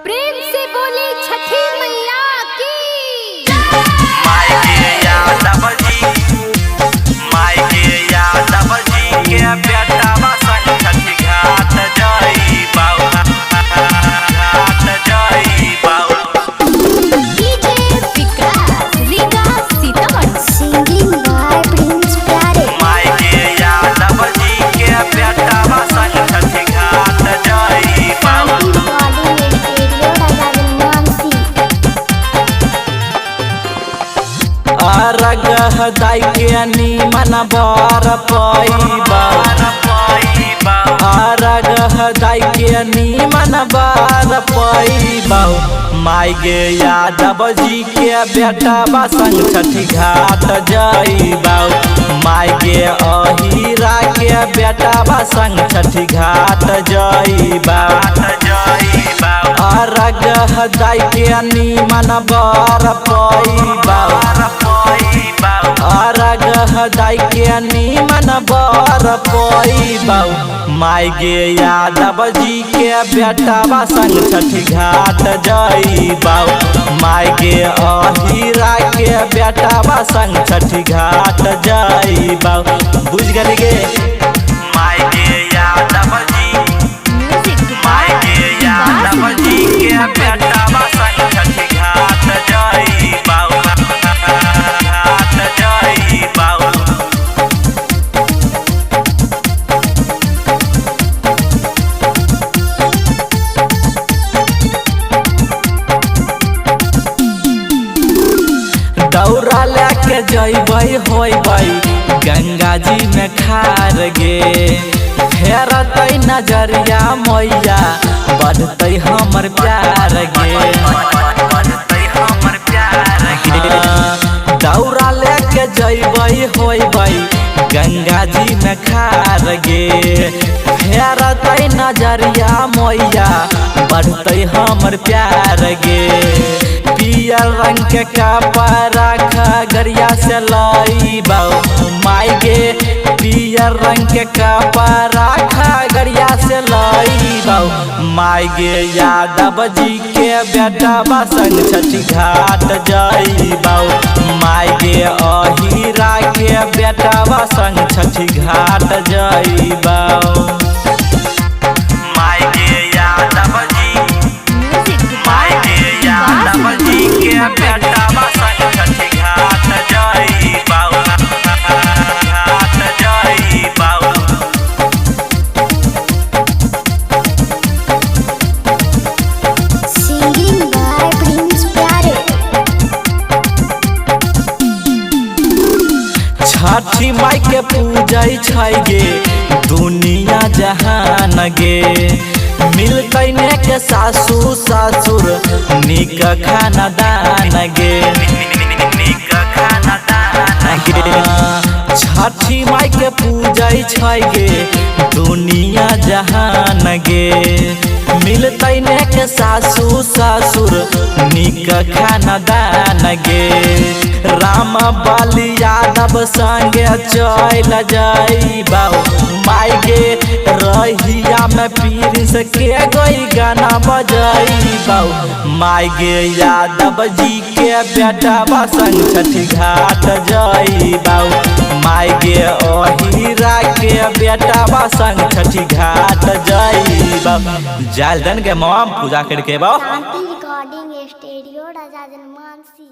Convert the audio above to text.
प्रेम से बोली छठी मैया की माई के यादव जी के बेटावा संग छठी घाट जई बाऊ घाट जई बाऊ DJ Vikas Riga Sitamarhi Singing by Prince Pyare. माई के यादव जी के बेटावा संग छठी घाट जई बाऊ Recording at Stereo Raja Mansi. अरग दाई के नीमन बर पैबा अरग दाई के नीमन बर पैबा माई गे यादव जी के बेटा संग छठी घाट जइबा माई गे अहिरा के बेटा संग छठी घाट जइबा अरग दाई के नीमन बर पैबा अरग दाई के नीमन बर पैबा माई गे यादव जी के बेटा संग छठी घाट जइबा माई गे अहिरा के बेटा संग छठी घाट जइबा बुझ गली गे माई के यादव जी माई के यादव जी के बेटावा संग छठी घाट जई बाऊ घाट जई बाऊ दौरा लेके जइबै होइबै गंगा जी में खार गे फेरतै नजरिया मैया बढ़तै हमर प्यार गे बढ़तै हमर प्यार गे दौरा लेके जइबै होइबै गंगा जी में खार गे फेरतै नजरिया मैया बढ़तै हमर प्यार गे पियर रंग के कपड़ा खगड़िया से लइबा माई गे पियर रंग के कपड़ा खगड़िया से लइबा माई गे यादव जी के बेटा संग छठी घाट जइबा माई गे अहिरा के बेटा संग छठी घाट जइबा माई के यादव जी माई के यादव जी के बेटावा संग छठी घाट जई बाऊ घाट जई बाऊ Singing by Prince Pyare. छठी माई के पूजै छै गे दुनिया जहान गे मिलतै ने के सासू ससुर निक खानदान गे निक खानदान गे छठी माई के पूजै छै गे दुनिया जहान गे मिलतै ने के सासू ससुर निक खानदान गे राम बलि यादव संगे चल जइबा माई गे रहिया में पीरिस के गई गाना बजइबा माई गे यादव जी के बेटा संग छठी घाट जइबा माई गे अहिरा के बेटा संग छठी घाट जइबा जालदन के मम पूजा करके बा Shanti Recording at Stereo Raja Mansi.